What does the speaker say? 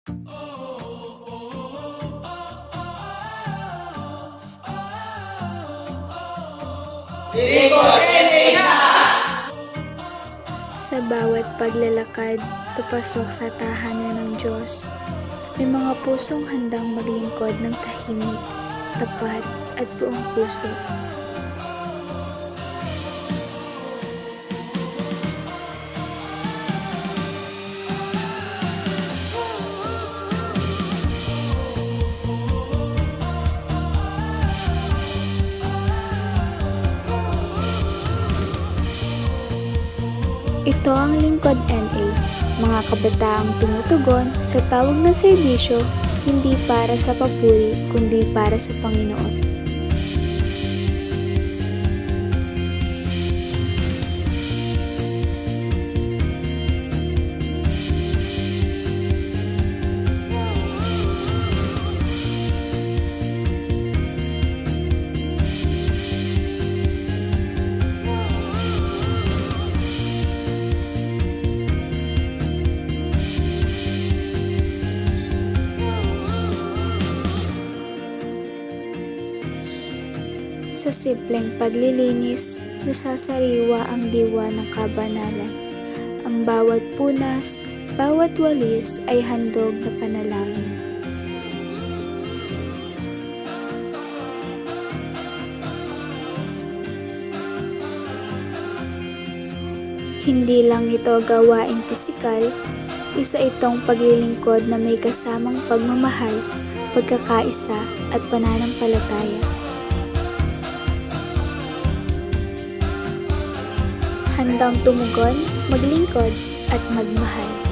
Sa bawat paglalakad papasok sa tahanan ng Diyos, may mga pusong handang maglingkod ng tahimik, tapat at buong puso. Ito ang Lingkod NA, mga kabataang tumutugon sa tawag ng serbisyo, hindi para sa papuri kundi para sa Panginoon. Sa simpleng paglilinis, nasasariwa ang diwa ng kabanalan. Ang bawat punas, bawat walis ay handog na panalangin. Hindi lang ito gawaing pisikal, isa itong paglilingkod na may kasamang pagmamahal, pagkakaisa at pananampalataya. Handang tumugon, maglingkod at magmahal.